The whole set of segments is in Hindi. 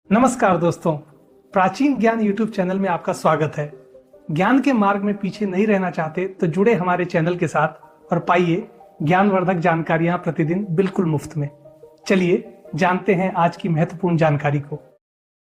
नमस्कार दोस्तों। प्राचीन ज्ञान यूट्यूब चैनल में आपका स्वागत है। ज्ञान के मार्ग में पीछे नहीं रहना चाहते तो जुड़े हमारे चैनल के साथ और पाइए ज्ञानवर्धक जानकारियां प्रतिदिन बिल्कुल मुफ्त में। चलिए जानते हैं आज की महत्वपूर्ण जानकारी को।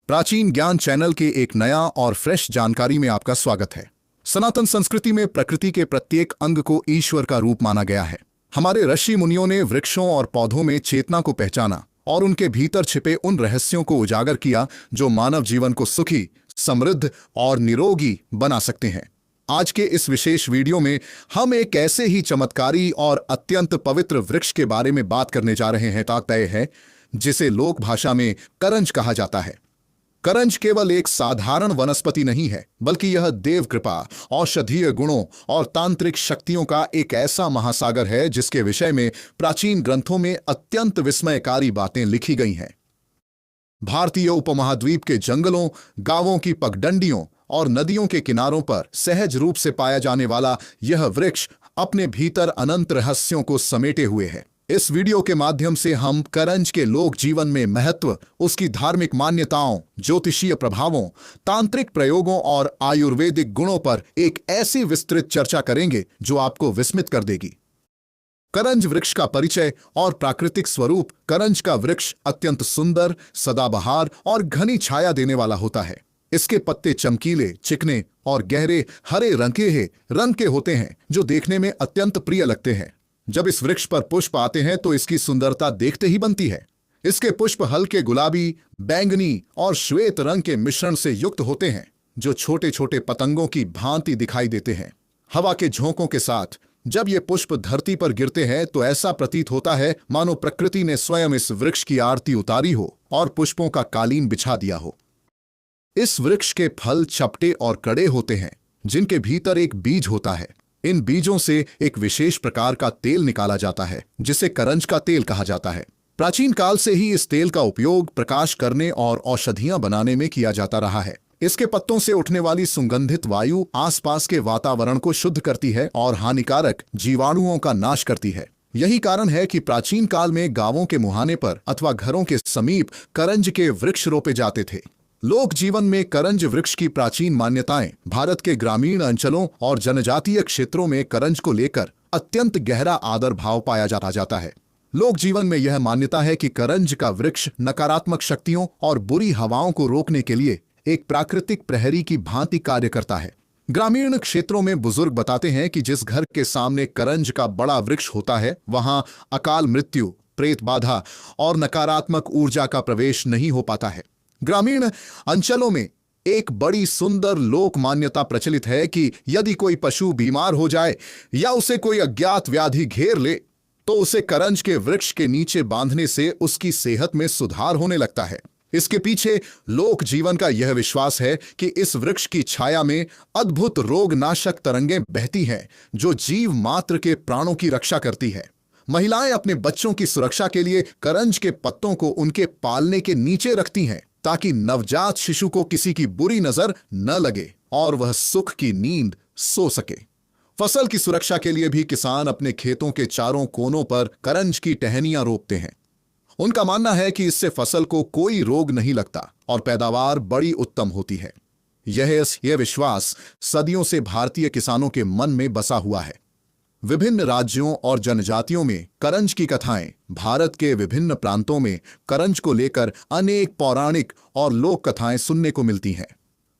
प्राचीन ज्ञान चैनल के एक नया और फ्रेश जानकारी में आपका स्वागत है। सनातन संस्कृति में प्रकृति के प्रत्येक अंग को ईश्वर का रूप माना गया है। हमारे ऋषि मुनियों ने वृक्षों और पौधों में चेतना को पहचाना और उनके भीतर छिपे उन रहस्यों को उजागर किया जो मानव जीवन को सुखी, समृद्ध और निरोगी बना सकते हैं। आज के इस विशेष वीडियो में हम एक ऐसे ही चमत्कारी और अत्यंत पवित्र वृक्ष के बारे में बात करने जा रहे हैं तय है जिसे लोक भाषा में करंज कहा जाता है। करंज केवल एक साधारण वनस्पति नहीं है, बल्कि यह देव कृपा, औषधीय गुणों और तांत्रिक शक्तियों का एक ऐसा महासागर है जिसके विषय में प्राचीन ग्रंथों में अत्यंत विस्मयकारी बातें लिखी गई हैं। भारतीय उपमहाद्वीप के जंगलों, गांवों की पगडंडियों और नदियों के किनारों पर सहज रूप से पाया जाने वाला यह वृक्ष अपने भीतर अनंत रहस्यों को समेटे हुए है। इस वीडियो के माध्यम से हम करंज के लोक जीवन में महत्व, उसकी धार्मिक मान्यताओं, ज्योतिषीय प्रभावों, तांत्रिक प्रयोगों और आयुर्वेदिक गुणों पर एक ऐसी विस्तृत चर्चा करेंगे जो आपको विस्मित कर देगी। करंज वृक्ष का परिचय और प्राकृतिक स्वरूप। करंज का वृक्ष अत्यंत सुंदर, सदाबहार और घनी छाया देने वाला होता है। इसके पत्ते चमकीले, चिकने और गहरे हरे रंग के होते हैं जो देखने में अत्यंत प्रिय लगते हैं। जब इस वृक्ष पर पुष्प आते हैं तो इसकी सुंदरता देखते ही बनती है। इसके पुष्प हल्के गुलाबी, बैंगनी और श्वेत रंग के मिश्रण से युक्त होते हैं जो छोटे छोटे पतंगों की भांति दिखाई देते हैं। हवा के झोंकों के साथ जब ये पुष्प धरती पर गिरते हैं तो ऐसा प्रतीत होता है मानो प्रकृति ने स्वयं इस वृक्ष की आरती उतारी हो और पुष्पों का कालीन बिछा दिया हो। इस वृक्ष के फल चपटे और कड़े होते हैं जिनके भीतर एक बीज होता है। इन बीजों से एक विशेष प्रकार का तेल निकाला जाता है जिसे करंज का तेल कहा जाता है। प्राचीन काल से ही इस तेल का उपयोग प्रकाश करने और औषधियां बनाने में किया जाता रहा है। इसके पत्तों से उठने वाली सुगंधित वायु आसपास के वातावरण को शुद्ध करती है और हानिकारक जीवाणुओं का नाश करती है। यही कारण है कि प्राचीन काल में गांवों के मुहाने पर अथवा घरों के समीप करंज के वृक्ष रोपे जाते थे। लोक जीवन में करंज वृक्ष की प्राचीन मान्यताएं भारत के ग्रामीण अंचलों और जनजातीय क्षेत्रों में करंज को लेकर अत्यंत गहरा आदर भाव पाया जाता है। लोक जीवन में यह मान्यता है कि करंज का वृक्ष नकारात्मक शक्तियों और बुरी हवाओं को रोकने के लिए एक प्राकृतिक प्रहरी की भांति कार्य करता है। ग्रामीण क्षेत्रों में बुजुर्ग बताते हैं कि जिस घर के सामने करंज का बड़ा वृक्ष होता है वहां अकाल मृत्यु, प्रेत बाधा और नकारात्मक ऊर्जा का प्रवेश नहीं हो पाता है। ग्रामीण अंचलों में एक बड़ी सुंदर लोक मान्यता प्रचलित है कि यदि कोई पशु बीमार हो जाए या उसे कोई अज्ञात व्याधि घेर ले तो उसे करंज के वृक्ष के नीचे बांधने से उसकी सेहत में सुधार होने लगता है। इसके पीछे लोक जीवन का यह विश्वास है कि इस वृक्ष की छाया में अद्भुत रोगनाशक तरंगें बहती हैं जो जीव मात्र के प्राणों की रक्षा करती है। महिलाएं अपने बच्चों की सुरक्षा के लिए करंज के पत्तों को उनके पालने के नीचे रखती हैं ताकि नवजात शिशु को किसी की बुरी नजर न लगे और वह सुख की नींद सो सके। फसल की सुरक्षा के लिए भी किसान अपने खेतों के चारों कोनों पर करंज की टहनियां रोपते हैं। उनका मानना है कि इससे फसल को कोई रोग नहीं लगता और पैदावार बड़ी उत्तम होती है। यह विश्वास सदियों से भारतीय किसानों के मन में बसा हुआ है। विभिन्न राज्यों और जनजातियों में करंज की कथाएं। भारत के विभिन्न प्रांतों में करंज को लेकर अनेक पौराणिक और लोक कथाएं सुनने को मिलती हैं।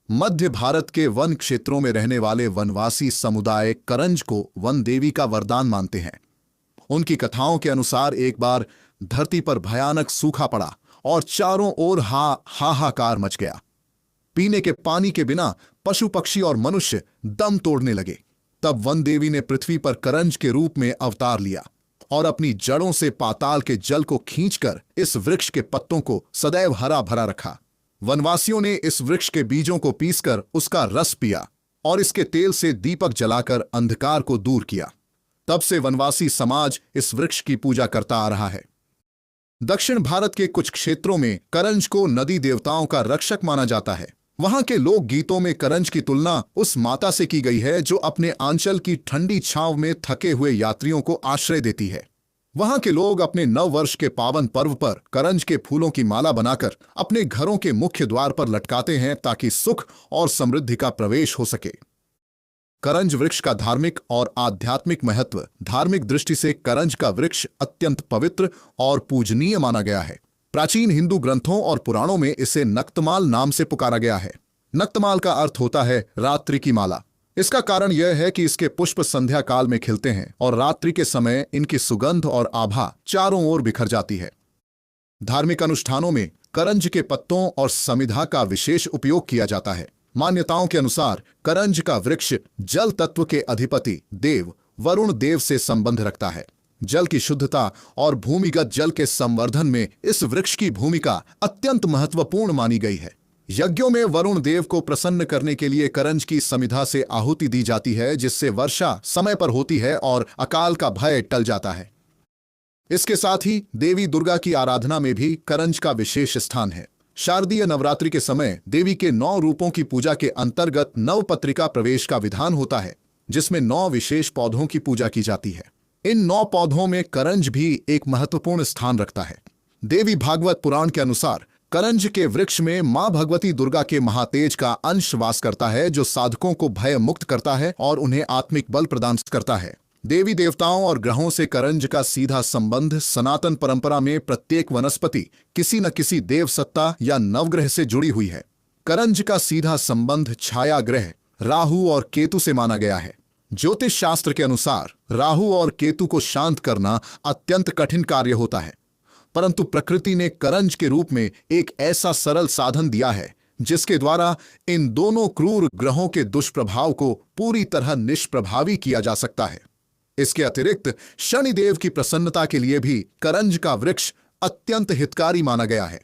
मध्य भारत के वन क्षेत्रों में रहने वाले वनवासी समुदाय करंज को वन देवी का वरदान मानते हैं। उनकी कथाओं के अनुसार एक बार धरती पर भयानक सूखा पड़ा और चारों ओर हाहाकार मच गया। पीने के पानी के बिना पशु पक्षी और मनुष्य दम तोड़ने लगे। तब वन देवी ने पृथ्वी पर करंज के रूप में अवतार लिया और अपनी जड़ों से पाताल के जल को खींचकर इस वृक्ष के पत्तों को सदैव हरा भरा रखा। वनवासियों ने इस वृक्ष के बीजों को पीसकर उसका रस पिया और इसके तेल से दीपक जलाकर अंधकार को दूर किया। तब से वनवासी समाज इस वृक्ष की पूजा करता आ रहा है। दक्षिण भारत के कुछ क्षेत्रों में करंज को नदी देवताओं का रक्षक माना जाता है। वहां के लोक गीतों में करंज की तुलना उस माता से की गई है जो अपने आंचल की ठंडी छांव में थके हुए यात्रियों को आश्रय देती है। वहां के लोग अपने नव वर्ष के पावन पर्व पर करंज के फूलों की माला बनाकर अपने घरों के मुख्य द्वार पर लटकाते हैं ताकि सुख और समृद्धि का प्रवेश हो सके। करंज वृक्ष का धार्मिक और आध्यात्मिक महत्व। धार्मिक दृष्टि से करंज का वृक्ष अत्यंत पवित्र और पूजनीय माना गया है। प्राचीन हिंदू ग्रंथों और पुराणों में इसे नक्तमाल नाम से पुकारा गया है। नक्तमाल का अर्थ होता है रात्रि की माला। इसका कारण यह है कि इसके पुष्प संध्या काल में खिलते हैं और रात्रि के समय इनकी सुगंध और आभा चारों ओर बिखर जाती है। धार्मिक अनुष्ठानों में करंज के पत्तों और समिधा का विशेष उपयोग किया जाता है। मान्यताओं के अनुसार करंज का वृक्ष जल तत्व के अधिपति देव वरुण देव से संबंध रखता है। जल की शुद्धता और भूमिगत जल के संवर्धन में इस वृक्ष की भूमिका अत्यंत महत्वपूर्ण मानी गई है। यज्ञों में वरुण देव को प्रसन्न करने के लिए करंज की समिधा से आहुति दी जाती है, जिससे वर्षा समय पर होती है और अकाल का भय टल जाता है। इसके साथ ही देवी दुर्गा की आराधना में भी करंज का विशेष स्थान है। शारदीय नवरात्रि के समय देवी के 9 रूपों की पूजा के अंतर्गत नवपत्रिका प्रवेश का विधान होता है, जिसमें 9 विशेष पौधों की पूजा की जाती है। इन 9 पौधों में करंज भी एक महत्वपूर्ण स्थान रखता है। देवी भागवत पुराण के अनुसार करंज के वृक्ष में मां भगवती दुर्गा के महातेज का अंश वास करता है, जो साधकों को भय मुक्त करता है और उन्हें आत्मिक बल प्रदान करता है। देवी देवताओं और ग्रहों से करंज का सीधा संबंध सनातन परंपरा में प्रत्येक वनस्पति किसी न किसी देव सत्ता या नवग्रह से जुड़ी हुई है। करंज का सीधा संबंध छाया ग्रह राहु और केतु से माना गया है। ज्योतिष शास्त्र के अनुसार राहु और केतु को शांत करना अत्यंत कठिन कार्य होता है, परंतु प्रकृति ने करंज के रूप में एक ऐसा सरल साधन दिया है जिसके द्वारा इन दोनों क्रूर ग्रहों के दुष्प्रभाव को पूरी तरह निष्प्रभावी किया जा सकता है। इसके अतिरिक्त शनिदेव की प्रसन्नता के लिए भी करंज का वृक्ष अत्यंत हितकारी माना गया है।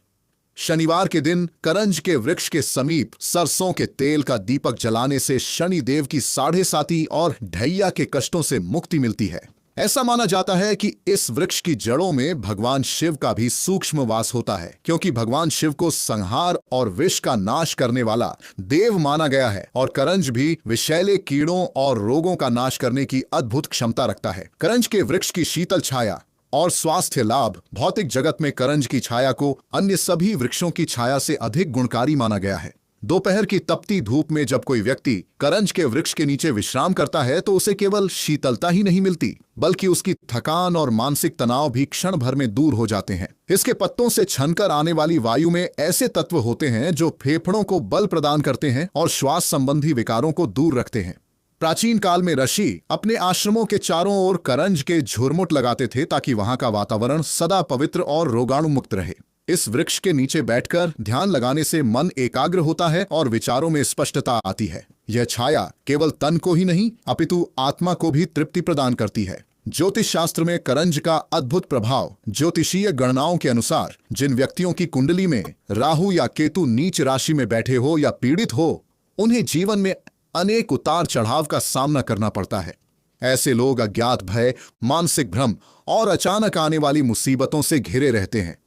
शनिवार के दिन करंज के वृक्ष के समीप सरसों के तेल का दीपक जलाने से शनिदेव की 7.5 और ढैया के कष्टों से मुक्ति मिलती है। ऐसा माना जाता है कि इस वृक्ष की जड़ों में भगवान शिव का भी सूक्ष्म वास होता है, क्योंकि भगवान शिव को संहार और विष का नाश करने वाला देव माना गया है और करंज भी विषैले कीड़ों और रोगों का नाश करने की अद्भुत क्षमता रखता है। करंज के वृक्ष की शीतल छाया और स्वास्थ्य लाभ। भौतिक जगत में करंज की छाया को अन्य सभी वृक्षों की छाया से अधिक गुणकारी माना गया है। दोपहर की तपती धूप में जब कोई व्यक्ति करंज के वृक्ष के नीचे विश्राम करता है तो उसे केवल शीतलता ही नहीं मिलती, बल्कि उसकी थकान और मानसिक तनाव भी क्षण भर में दूर हो जाते हैं। इसके पत्तों से छनकर आने वाली वायु में ऐसे तत्व होते हैं जो फेफड़ों को बल प्रदान करते हैं और श्वास संबंधी विकारों को दूर रखते हैं। प्राचीन काल में ऋषि अपने आश्रमों के चारों ओर करंज के झुरमुट लगाते थे ताकि वहां का वातावरण सदा पवित्र और रोगाणु मुक्त रहे। इस वृक्ष के नीचे बैठकर ध्यान लगाने से मन एकाग्र होता है और विचारों में स्पष्टता आती है। यह छाया केवल तन को ही नहीं अपितु आत्मा को भी तृप्ति प्रदान करती है। ज्योतिष शास्त्र में करंज का अद्भुत प्रभाव। ज्योतिषीय गणनाओं के अनुसार जिन व्यक्तियों की कुंडली में राहु या केतु नीच राशि में बैठे हो या पीड़ित हो, उन्हें जीवन में अनेक उतार चढ़ाव का सामना करना पड़ता है। ऐसे लोग अज्ञात भय, मानसिक भ्रम और अचानक आने वाली मुसीबतों से घिरे रहते हैं।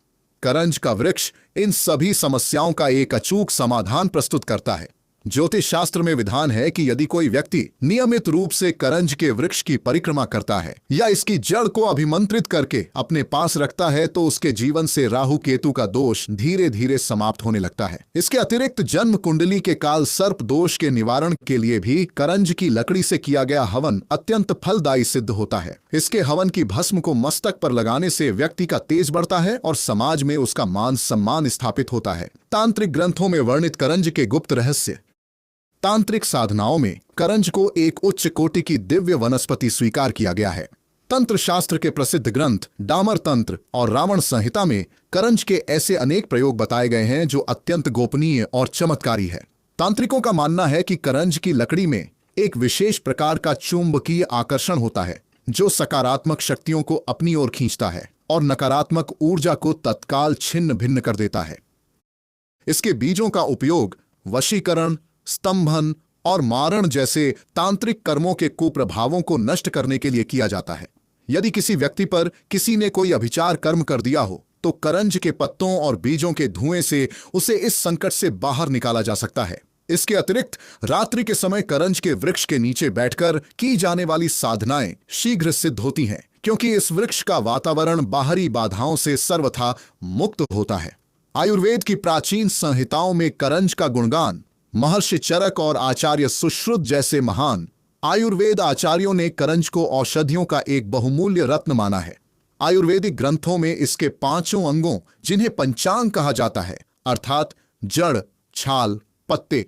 करंज का वृक्ष इन सभी समस्याओं का एक अचूक समाधान प्रस्तुत करता है। ज्योतिष शास्त्र में विधान है कि यदि कोई व्यक्ति नियमित रूप से करंज के वृक्ष की परिक्रमा करता है या इसकी जड़ को अभिमंत्रित करके अपने पास रखता है तो उसके जीवन से राहु केतु का दोष धीरे धीरे समाप्त होने लगता है। इसके अतिरिक्त जन्म कुंडली के काल सर्प दोष के निवारण के लिए भी करंज की लकड़ी से किया गया हवन अत्यंत फलदायी सिद्ध होता है। इसके हवन की भस्म को मस्तक पर लगाने से व्यक्ति का तेज बढ़ता है और समाज में उसका मान सम्मान स्थापित होता है। तांत्रिक ग्रंथों में वर्णित करंज के गुप्त रहस्य। तांत्रिक साधनाओं में करंज को एक उच्च कोटि की दिव्य वनस्पति स्वीकार किया गया है। तंत्र शास्त्र के प्रसिद्ध ग्रंथ डामर तंत्र और रावण संहिता में करंज के ऐसे अनेक प्रयोग बताए गए हैं जो अत्यंत गोपनीय और चमत्कारी है। तांत्रिकों का मानना है कि करंज की लकड़ी में एक विशेष प्रकार का चुंबकीय आकर्षण होता है जो सकारात्मक शक्तियों को अपनी ओर खींचता है और नकारात्मक ऊर्जा को तत्काल छिन्न भिन्न कर देता है। इसके बीजों का उपयोग वशीकरण, स्तंभन और मारण जैसे तांत्रिक कर्मों के कुप्रभावों को नष्ट करने के लिए किया जाता है। यदि किसी व्यक्ति पर किसी ने कोई अभिचार कर्म कर दिया हो तो करंज के पत्तों और बीजों के धुएं से उसे इस संकट से बाहर निकाला जा सकता है। इसके अतिरिक्त रात्रि के समय करंज के वृक्ष के नीचे बैठकर की जाने वाली साधनाएं शीघ्र सिद्ध होती हैं, क्योंकि इस वृक्ष का वातावरण बाहरी बाधाओं से सर्वथा मुक्त होता है। आयुर्वेद की प्राचीन संहिताओं में करंज का गुणगान महर्षि चरक और आचार्य सुश्रुत जैसे महान आयुर्वेद आचार्यों ने करंज को औषधियों का एक बहुमूल्य रत्न माना है। आयुर्वेदिक ग्रंथों में इसके 5 अंगों, जिन्हें पंचांग कहा जाता है, अर्थात जड़, छाल, पत्ते,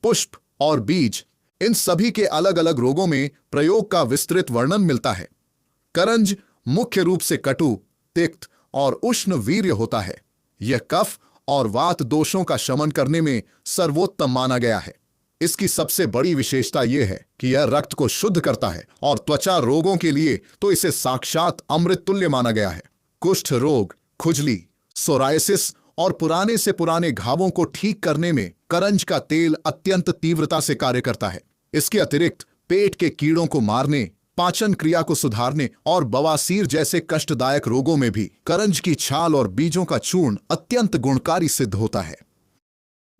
पुष्प और बीज, इन सभी के अलग अलग रोगों में प्रयोग का विस्तृत वर्णन मिलता है। करंज मुख्य रूप से कटु, तिक्त और उष्ण वीर्य होता है। यह कफ और वात दोषों का शमन करने में सर्वोत्तम माना गया है। इसकी सबसे बड़ी विशेषता यह है कि यह रक्त को शुद्ध करता है और त्वचा रोगों के लिए तो इसे साक्षात अमृत तुल्य माना गया है। कुष्ठ रोग, खुजली, सोरायसिस और पुराने से पुराने घावों को ठीक करने में करंज का तेल अत्यंत तीव्रता से कार्य करता है। इसके अतिरिक्त पेट के कीड़ों को मारने, पाचन क्रिया को सुधारने और बवासीर जैसे कष्टदायक रोगों में भी करंज की छाल और बीजों का चूर्ण अत्यंत गुणकारी सिद्ध होता है।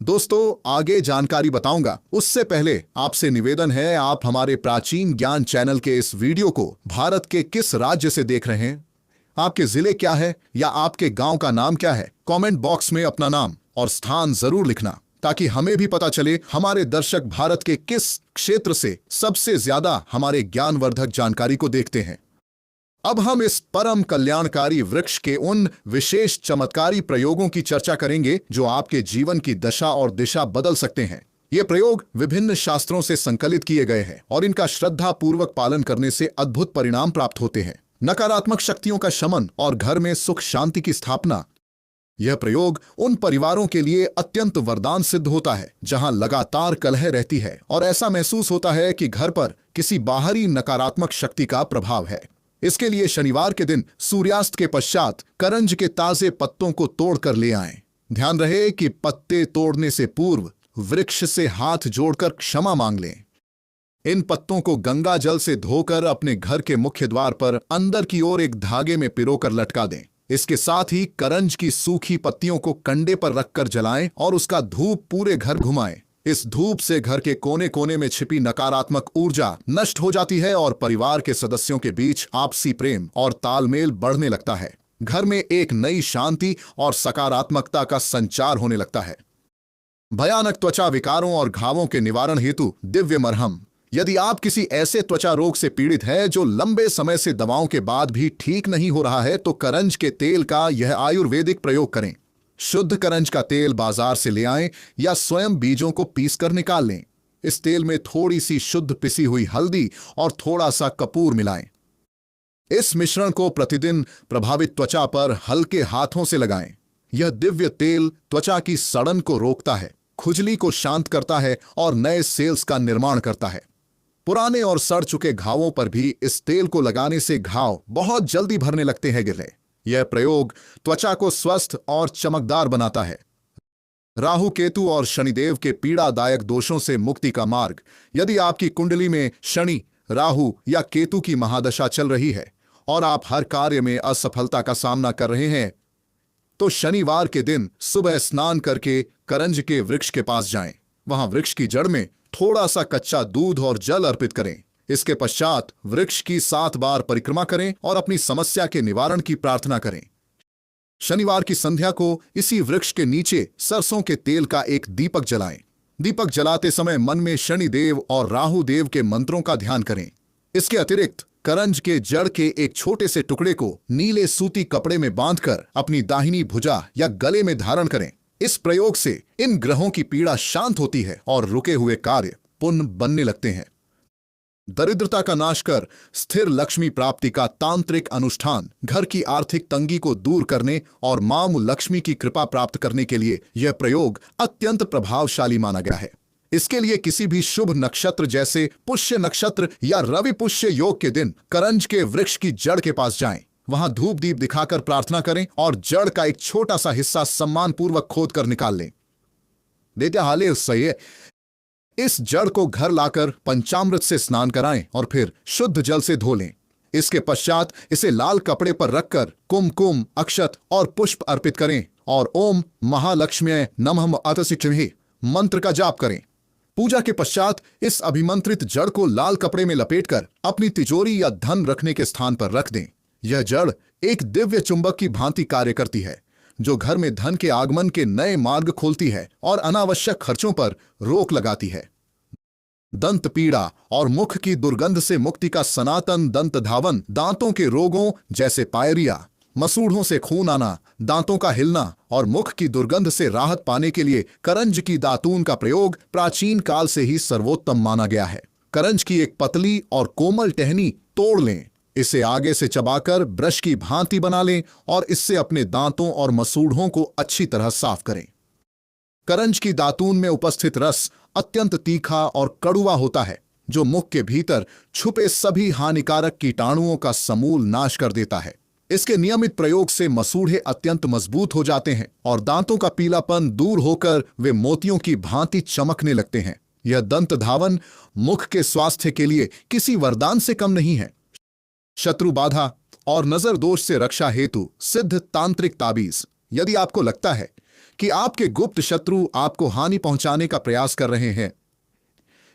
दोस्तों, आगे जानकारी बताऊंगा, उससे पहले आपसे निवेदन है, आप हमारे प्राचीन ज्ञान चैनल के इस वीडियो को भारत के किस राज्य से देख रहे हैं, आपके जिले क्या है या आपके गांव का नाम क्या है, कमेंट बॉक्स में अपना नाम और स्थान जरूर लिखना, ताकि हमें भी पता चले हमारे दर्शक भारत के किस क्षेत्र से सबसे ज्यादा हमारे ज्ञानवर्धक जानकारी को देखते हैं। अब हम इस परम कल्याणकारी वृक्ष के उन विशेष चमत्कारी प्रयोगों की चर्चा करेंगे जो आपके जीवन की दशा और दिशा बदल सकते हैं। ये प्रयोग विभिन्न शास्त्रों से संकलित किए गए हैं और इनका श्रद्धा पूर्वक पालन करने से अद्भुत परिणाम प्राप्त होते हैं। नकारात्मक शक्तियों का शमन और घर में सुख शांति की स्थापना। यह प्रयोग उन परिवारों के लिए अत्यंत वरदान सिद्ध होता है जहां लगातार कलह रहती है और ऐसा महसूस होता है कि घर पर किसी बाहरी नकारात्मक शक्ति का प्रभाव है। इसके लिए शनिवार के दिन सूर्यास्त के पश्चात करंज के ताजे पत्तों को तोड़कर ले आएं। ध्यान रहे कि पत्ते तोड़ने से पूर्व वृक्ष से हाथ जोड़कर क्षमा मांग लें। इन पत्तों को गंगा जल से धोकर अपने घर के मुख्य द्वार पर अंदर की ओर एक धागे में पिरोकर लटका दें। इसके साथ ही करंज की सूखी पत्तियों को कंडे पर रखकर जलाएं और उसका धूप पूरे घर घुमाएं। इस धूप से घर के कोने कोने में छिपी नकारात्मक ऊर्जा नष्ट हो जाती है और परिवार के सदस्यों के बीच आपसी प्रेम और तालमेल बढ़ने लगता है। घर में एक नई शांति और सकारात्मकता का संचार होने लगता है। भयानक त्वचा विकारों और घावों के निवारण हेतु दिव्य मरहम। यदि आप किसी ऐसे त्वचा रोग से पीड़ित हैं जो लंबे समय से दवाओं के बाद भी ठीक नहीं हो रहा है, तो करंज के तेल का यह आयुर्वेदिक प्रयोग करें। शुद्ध करंज का तेल बाजार से ले आएं या स्वयं बीजों को पीसकर निकाल लें। इस तेल में थोड़ी सी शुद्ध पिसी हुई हल्दी और थोड़ा सा कपूर मिलाएं। इस मिश्रण को प्रतिदिन प्रभावित त्वचा पर हल्के हाथों से लगाएं। यह दिव्य तेल त्वचा की सड़न को रोकता है, खुजली को शांत करता है और नए सेल्स का निर्माण करता है। पुराने और सड़ चुके घावों पर भी इस तेल को लगाने से घाव बहुत जल्दी भरने लगते हैं गिले। यह प्रयोग त्वचा को स्वस्थ और चमकदार बनाता है। राहु, केतु और शनिदेव के पीड़ादायक दोषों से मुक्ति का मार्ग। यदि आपकी कुंडली में शनि, राहु या केतु की महादशा चल रही है और आप हर कार्य में असफलता का सामना कर रहे हैं, तो शनिवार के दिन सुबह स्नान करके करंज के वृक्ष के पास जाएं। वहां वृक्ष की जड़ में थोड़ा सा कच्चा दूध और जल अर्पित करें। इसके पश्चात वृक्ष की 7 बार परिक्रमा करें और अपनी समस्या के निवारण की प्रार्थना करें। शनिवार की संध्या को इसी वृक्ष के नीचे सरसों के तेल का एक दीपक जलाएं। दीपक जलाते समय मन में शनिदेव और राहु देव के मंत्रों का ध्यान करें। इसके अतिरिक्त करंज के जड़ के एक छोटे से टुकड़े को नीले सूती कपड़े में बांधकर अपनी दाहिनी भुजा या गले में धारण करें। इस प्रयोग से इन ग्रहों की पीड़ा शांत होती है और रुके हुए कार्य पुण्य बनने लगते हैं। दरिद्रता का नाश कर स्थिर लक्ष्मी प्राप्ति का तांत्रिक अनुष्ठान घर की आर्थिक तंगी को दूर करने और मां लक्ष्मी की कृपा प्राप्त करने के लिए यह प्रयोग अत्यंत प्रभावशाली माना गया है। इसके लिए किसी भी शुभ नक्षत्र जैसे पुष्य नक्षत्र या रवि पुष्य योग के दिन करंज के वृक्ष की जड़ के पास जाएं। वहां धूप दीप दिखाकर प्रार्थना करें और जड़ का एक छोटा सा हिस्सा सम्मान पूर्वक खोद कर निकाल लें। देते हाले सही इस जड़ को घर लाकर पंचामृत से स्नान कराएं और फिर शुद्ध जल से धो लें। इसके पश्चात इसे लाल कपड़े पर रखकर कुमकुम, अक्षत और पुष्प अर्पित करें और ओम महालक्ष्म्यै नमः अतसिचमहि मंत्र का जाप करें। पूजा के पश्चात इस अभिमंत्रित जड़ को लाल कपड़े में लपेटकर अपनी तिजोरी या धन रखने के स्थान पर रख दें। यह जड़ एक दिव्य चुंबक की भांति कार्य करती है, जो घर में धन के आगमन के नए मार्ग खोलती है और अनावश्यक खर्चों पर रोक लगाती है। दंत पीड़ा और मुख की दुर्गंध से मुक्ति का सनातन दंत धावन दांतों के रोगों जैसे पायरिया, मसूढ़ों से खून आना, दांतों का हिलना और मुख की दुर्गंध से राहत पाने के लिए करंज की दातून का प्रयोग प्राचीन काल से ही सर्वोत्तम माना गया है। करंज की एक पतली और कोमल टहनी तोड़ लें, इसे आगे से चबाकर ब्रश की भांति बना लें और इससे अपने दांतों और मसूढ़ों को अच्छी तरह साफ करें। करंज की दातून में उपस्थित रस अत्यंत तीखा और कड़वा होता है, जो मुख के भीतर छुपे सभी हानिकारक कीटाणुओं का समूल नाश कर देता है। इसके नियमित प्रयोग से मसूढ़े अत्यंत मजबूत हो जाते हैं और दांतों का पीलापन दूर होकर वे मोतियों की भांति चमकने लगते हैं। यह दंत धावन मुख के स्वास्थ्य के लिए किसी वरदान से कम नहीं है। शत्रु बाधा और नजर दोष से रक्षा हेतु सिद्ध तांत्रिक ताबीज। यदि आपको लगता है कि आपके गुप्त शत्रु आपको हानि पहुंचाने का प्रयास कर रहे हैं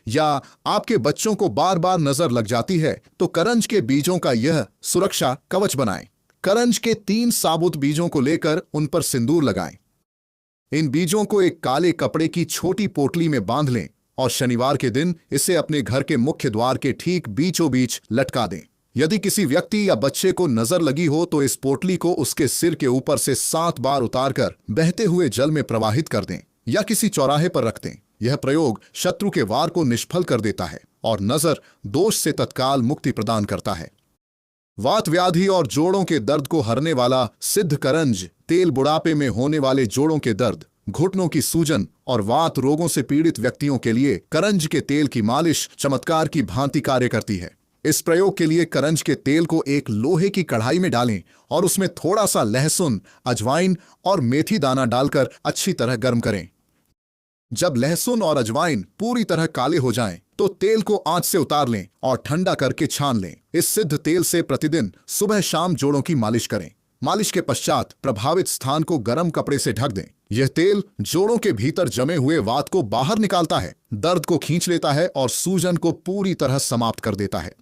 या आपके बच्चों को बार बार नजर लग जाती है, तो करंज के बीजों का यह सुरक्षा कवच बनाएं। करंज के 3 साबुत बीजों को लेकर उन पर सिंदूर लगाएं। इन बीजों को एक काले कपड़े की छोटी पोटली में बांध लें और शनिवार के दिन इसे अपने घर के मुख्य द्वार के ठीक बीचों बीच लटका दें। यदि किसी व्यक्ति या बच्चे को नजर लगी हो तो इस पोटली को उसके सिर के ऊपर से 7 बार उतारकर बहते हुए जल में प्रवाहित कर दें या किसी चौराहे पर रख दें। यह प्रयोग शत्रु के वार को निष्फल कर देता है और नजर दोष से तत्काल मुक्ति प्रदान करता है। वात व्याधि और जोड़ों के दर्द को हरने वाला सिद्ध करंज तेल बुढ़ापे में होने वाले जोड़ों के दर्द, घुटनों की सूजन और वात रोगों से पीड़ित व्यक्तियों के लिए करंज के तेल की मालिश चमत्कार की भांति कार्य करती है। इस प्रयोग के लिए करंज के तेल को एक लोहे की कढ़ाई में डालें और उसमें थोड़ा सा लहसुन, अजवाइन और मेथी दाना डालकर अच्छी तरह गर्म करें। जब लहसुन और अजवाइन पूरी तरह काले हो जाएं, तो तेल को आंच से उतार लें और ठंडा करके छान लें। इस सिद्ध तेल से प्रतिदिन सुबह शाम जोड़ों की मालिश करें। मालिश के पश्चात प्रभावित स्थान को गर्म कपड़े से ढक दें। यह तेल जोड़ों के भीतर जमे हुए वात को बाहर निकालता है, दर्द को खींच लेता है और सूजन को पूरी तरह समाप्त कर देता है।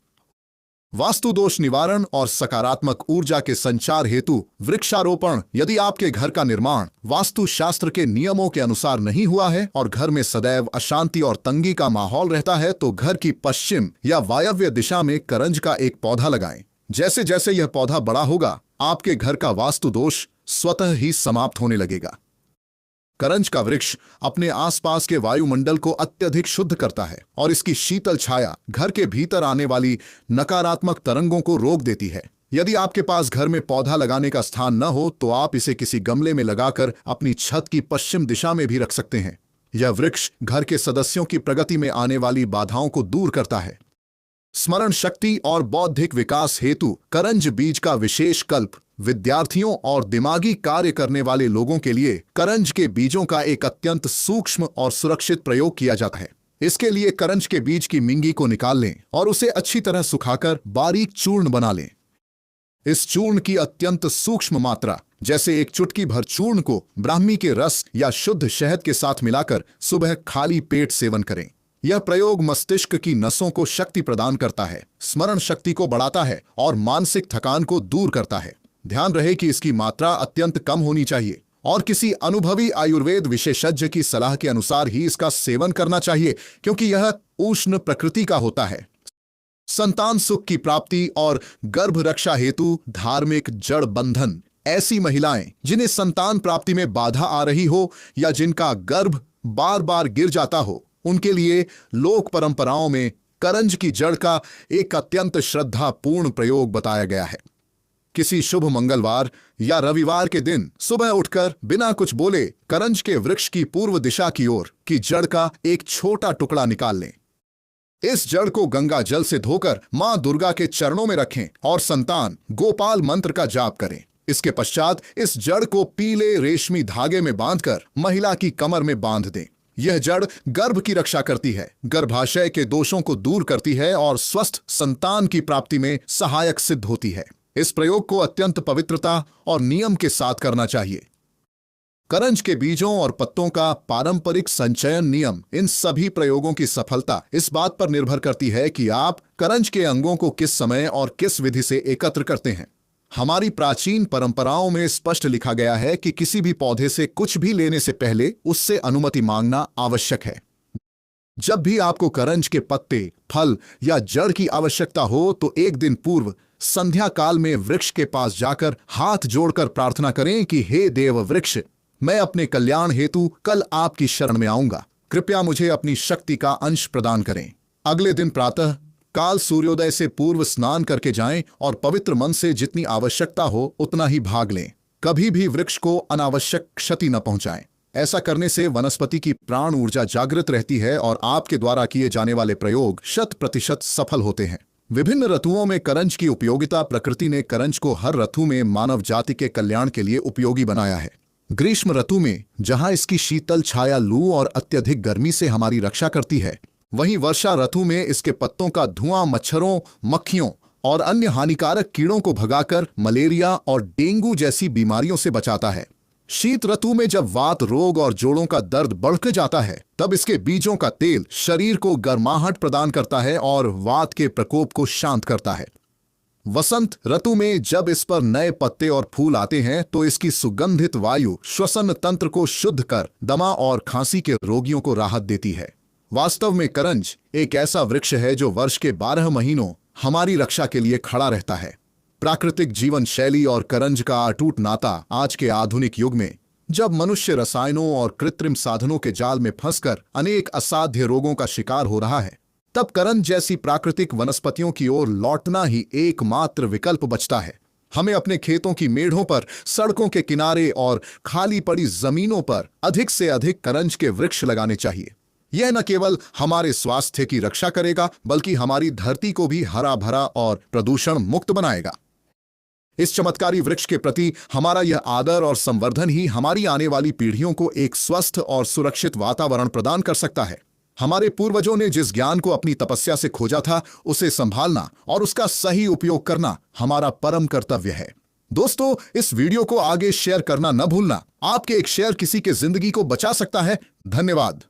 वास्तु दोष निवारण और सकारात्मक ऊर्जा के संचार हेतु वृक्षारोपण। यदि आपके घर का निर्माण वास्तु शास्त्र के नियमों के अनुसार नहीं हुआ है और घर में सदैव अशांति और तंगी का माहौल रहता है, तो घर की पश्चिम या वायव्य दिशा में करंज का एक पौधा लगाएं। जैसे जैसे यह पौधा बड़ा होगा, आपके घर का वास्तु दोष स्वतः ही समाप्त होने लगेगा। करंज का वृक्ष अपने आसपास के वायुमंडल को अत्यधिक शुद्ध करता है और इसकी शीतल छाया घर के भीतर आने वाली नकारात्मक तरंगों को रोक देती है। यदि आपके पास घर में पौधा लगाने का स्थान न हो, तो आप इसे किसी गमले में लगाकर अपनी छत की पश्चिम दिशा में भी रख सकते हैं। यह वृक्ष घर के सदस्यों की प्रगति में आने वाली बाधाओं को दूर करता है। स्मरण शक्ति और बौद्धिक विकास हेतु करंज बीज का विशेष कल्प। विद्यार्थियों और दिमागी कार्य करने वाले लोगों के लिए करंज के बीजों का एक अत्यंत सूक्ष्म और सुरक्षित प्रयोग किया जाता है। इसके लिए करंज के बीज की मिंगी को निकाल लें और उसे अच्छी तरह सुखाकर बारीक चूर्ण बना लें। इस चूर्ण की अत्यंत सूक्ष्म मात्रा, जैसे एक चुटकी भर चूर्ण को ब्राह्मी के रस या शुद्ध शहद के साथ मिलाकर सुबह खाली पेट सेवन करें। यह प्रयोग मस्तिष्क की नसों को शक्ति प्रदान करता है, स्मरण शक्ति को बढ़ाता है और मानसिक थकान को दूर करता है। ध्यान रहे कि इसकी मात्रा अत्यंत कम होनी चाहिए और किसी अनुभवी आयुर्वेद विशेषज्ञ की सलाह के अनुसार ही इसका सेवन करना चाहिए, क्योंकि यह उष्ण प्रकृति का होता है। संतान सुख की प्राप्ति और गर्भ रक्षा हेतु धार्मिक जड़ बंधन। ऐसी महिलाएं जिन्हें संतान प्राप्ति में बाधा आ रही हो या जिनका गर्भ बार बार गिर जाता हो, उनके लिए लोक परंपराओं में करंज की जड़ का एक अत्यंत श्रद्धापूर्ण प्रयोग बताया गया है। किसी शुभ मंगलवार या रविवार के दिन सुबह उठकर बिना कुछ बोले करंज के वृक्ष की पूर्व दिशा की ओर की जड़ का एक छोटा टुकड़ा निकाल लें। इस जड़ को गंगा जल से धोकर मां दुर्गा के चरणों में रखें और संतान गोपाल मंत्र का जाप करें। इसके पश्चात इस जड़ को पीले रेशमी धागे में बांधकर महिला की कमर में बांध दें। यह जड़ गर्भ की रक्षा करती है, गर्भाशय के दोषों को दूर करती है और स्वस्थ संतान की प्राप्ति में सहायक सिद्ध होती है। इस प्रयोग को अत्यंत पवित्रता और नियम के साथ करना चाहिए। करंज के बीजों और पत्तों का पारंपरिक संचयन नियम। इन सभी प्रयोगों की सफलता इस बात पर निर्भर करती है कि आप करंज के अंगों को किस समय और किस विधि से एकत्र करते हैं। हमारी प्राचीन परंपराओं में स्पष्ट लिखा गया है कि किसी भी पौधे से कुछ भी लेने से पहले उससे अनुमति मांगना आवश्यक है। जब भी आपको करंज के पत्ते, फल या जड़ की आवश्यकता हो तो एक दिन पूर्व संध्या काल में वृक्ष के पास जाकर हाथ जोड़कर प्रार्थना करें कि हे देव वृक्ष, मैं अपने कल्याण हेतु कल आपकी शरण में आऊंगा, कृपया मुझे अपनी शक्ति का अंश प्रदान करें। अगले दिन प्रातः काल सूर्योदय से पूर्व स्नान करके जाएं और पवित्र मन से जितनी आवश्यकता हो उतना ही भाग लें। कभी भी वृक्ष को अनावश्यक क्षति न पहुंचाएं। ऐसा करने से वनस्पति की प्राण ऊर्जा जागृत रहती है और आपके द्वारा किए जाने वाले प्रयोग 100% सफल होते हैं। विभिन्न ऋतुओं में करंज की उपयोगिता। प्रकृति ने करंज को हर ऋतु में मानव जाति के कल्याण के लिए उपयोगी बनाया है। ग्रीष्म ऋतु में जहां इसकी शीतल छाया लू और अत्यधिक गर्मी से हमारी रक्षा करती है, वहीं वर्षा ऋतु में इसके पत्तों का धुआं मच्छरों, मक्खियों और अन्य हानिकारक कीड़ों को भगाकर मलेरिया और डेंगू जैसी बीमारियों से बचाता है। शीत ऋतु में जब वात रोग और जोड़ों का दर्द बढ़ जाता है, तब इसके बीजों का तेल शरीर को गर्माहट प्रदान करता है और वात के प्रकोप को शांत करता है। वसंत ऋतु में जब इस पर नए पत्ते और फूल आते हैं तो इसकी सुगंधित वायु श्वसन तंत्र को शुद्ध कर दमा और खांसी के रोगियों को राहत देती है। वास्तव में करंज एक ऐसा वृक्ष है जो वर्ष के 12 महीनों हमारी रक्षा के लिए खड़ा रहता है। प्राकृतिक जीवन शैली और करंज का अटूट नाता आज के आधुनिक युग में, जब मनुष्य रसायनों और कृत्रिम साधनों के जाल में फंसकर अनेक असाध्य रोगों का शिकार हो रहा है, तब करंज जैसी प्राकृतिक वनस्पतियों की ओर लौटना ही एकमात्र विकल्प बचता है। हमें अपने खेतों की मेढ़ों पर, सड़कों के किनारे और खाली पड़ी जमीनों पर अधिक से अधिक करंज के वृक्ष लगाने चाहिए। यह न केवल हमारे स्वास्थ्य की रक्षा करेगा, बल्कि हमारी धरती को भी हरा भरा और प्रदूषण मुक्त बनाएगा। इस चमत्कारी वृक्ष के प्रति हमारा यह आदर और संवर्धन ही हमारी आने वाली पीढ़ियों को एक स्वस्थ और सुरक्षित वातावरण प्रदान कर सकता है। हमारे पूर्वजों ने जिस ज्ञान को अपनी तपस्या से खोजा था, उसे संभालना और उसका सही उपयोग करना हमारा परम कर्तव्य है। दोस्तों, इस वीडियो को आगे शेयर करना न भूलना। आपके एक शेयर किसी के जिंदगी को बचा सकता है। धन्यवाद।